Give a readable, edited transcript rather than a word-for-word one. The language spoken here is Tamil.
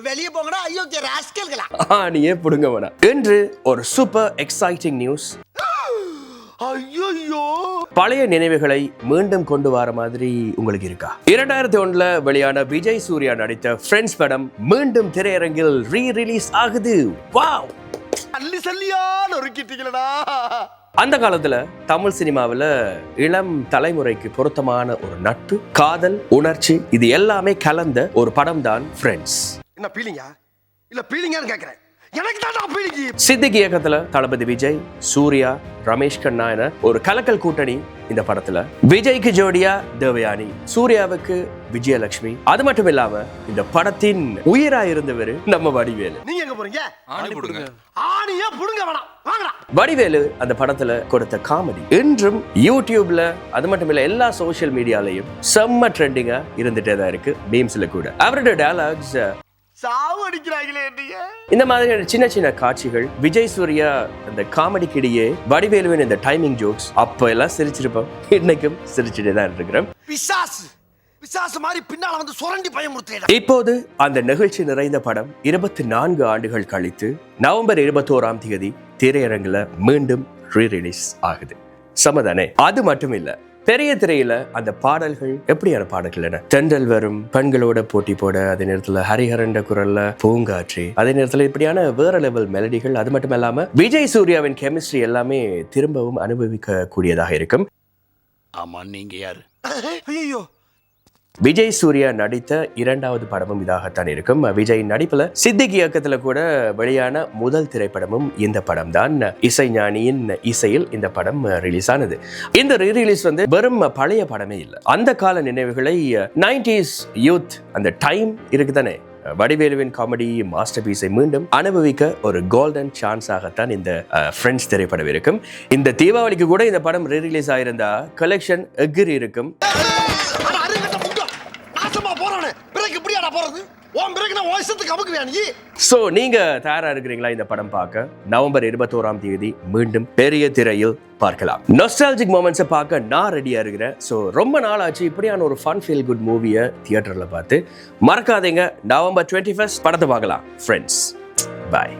வெளியே போங்கடா அயோக்கிய ராஸ்கல்களா. நீயே புடுங்க வேணாம். இன்று ஒரு சூப்பர் எக்ஸைட்டிங் நியூஸ். ஐயோ, பழைய நினைவுகளை மீண்டும் கொண்டு வர மாதிரி உங்களுக்கு இருக்கா? 2001 வெளியான விஜய் சூர்யா நடித்த ஃப்ரெண்ட்ஸ் படம் மீண்டும் திரையரங்கில் ரீ-ரிலீஸ் ஆகுது. வாவ், அள்ளி சல்லியா நொறுக்கிட்டீங்களடா. அந்த காலத்துல தமிழ் சினிமாவில் இளம் தலைமுறைக்கு பொருத்தமான ஒரு நட்பு, காதல், உணர்ச்சி இது எல்லாமே கலந்த ஒரு படம் தான் ஃப்ரெண்ட்ஸ். என்ன பீலிங்கா? இல்ல பீலிங்கான்னு கேக்குறேன். எனக்கு தான் பீலிங்கி. சித்திக் இயக்கத்துல தளபதி விஜய், சூர்யா, ரமேஷ் கண்ணா என ஒரு கலக்கல் கூட்டணி இந்த படத்துல. விஜய்க்கு ஜோடியா தேவயானி, சூர்யாவுக்கு விஜயலட்சுமி. அது மட்டும் இல்லாம இந்த படத்தின் உயிரா இருந்தவர் நம்ம வடிவேலு. நீங்க எங்க போறீங்க? ஆணியா புடுங்க வேணாம், வாங்கடா. வடிவேலு அந்த படத்துல கொடுத்த காமெடி இன்றும் யூடியூப்ல, அது மட்டும் இல்ல எல்லா சோசியல் மீடியாலையும் செம்ம ட்ரெண்டிங்கா இருந்துட்டே தான் இருக்கு. மீம்ஸ்ல கூட அவரோட டயலாக்ஸ் சாவு அடிக்கிறாங்களே. இந்த மாதிரியான சின்ன சின்ன காட்சிகள், விஜய் சூர்யா அந்த காமெடிக்கு இடையே வடிவேலுவின் இந்த டைமிங் ஜோக்ஸ், அப்ப எல்லாம் சிரிச்சிருப்போம். இன்னைக்கும் சிரிச்சுட்டே தான் இருக்கிறோம். பிசாசு மாதிரி பின்னால வந்து சுரண்டி பயமுறுத்துறேன். இப்போது அந்த நிகழ்ச்சி நிறைந்த படம் 24 ஆண்டுகள் கழித்து நவம்பர் 21 திரையரங்குல மீண்டும் ரீ-ரிலீஸ் ஆகுது. சமதானே? அது மட்டும் இல்ல, பெரிய திரையில அந்த பாடல்கள் எப்படியான பாடல்கள் என தென்றல் வரும், பெண்களோட போட்டி போட, அதே நேரத்துல ஹரிஹரண்ட குரல்ல பூங்காற்றி, அதே நேரத்துல இப்படியான வேற லெவல் மெலடிகள். அது மட்டும் இல்லாம விஜய் சூர்யாவின் கெமிஸ்ட்ரி எல்லாமே திரும்பவும் அனுபவிக்க கூடியதாக இருக்கும். ஆமா, நீங்க யாரு? ஐயோ, விஜய் சூர்யா நடித்த 2வது படமும் இதாகத்தான் இருக்கும். விஜய் நடிப்புல சித்திக் இயக்கத்துல கூட வெளியான முதல் திரைப்படமும் இந்த படம் தான். இசைஞானியின் இசையில் இந்த படம் ரிலீஸ் ஆனது. இந்த ரீ-ரிலீஸ் வந்து வெறும் பழைய படமே இல்லை. அந்த கால நினைவுகளை 90s யூத் அந்த டைம் இருக்குதானே, வடிவேலுவின் காமெடி மாஸ்டர் பீஸை மீண்டும் அனுபவிக்க ஒரு கோல்டன் சான்ஸ் ஆகத்தான் இந்த ஃப்ரெண்ட்ஸ் திரைப்படம் இருக்கும். இந்த தீபாவளிக்கு கூட இந்த படம் ரீ-ரிலீஸ் ஆயிருந்தா கலெக்ஷன் எகிரி இருக்கும். சோ நீங்க தயாரா இருக்கிறீங்களா இந்த படம் பார்க்க? நவம்பர் 21 மீண்டும் பெரிய திரையில் பார்க்கலாம். நொஸ்டால்ஜிக் மொமெண்ட்ஸை பார்க்க நான் ரெடியா இருக்கிறேன். சோ ரொம்ப நாள் ஆச்சு இப்படியான ஒரு ஃபன் ஃபீல் குட் மூவியை தியேட்டர்ல பார்த்து. மறக்காதீங்க, நவம்பர் 21 படத்தை பார்க்கலாம். ஃப்ரெண்ட்ஸ், பாய்.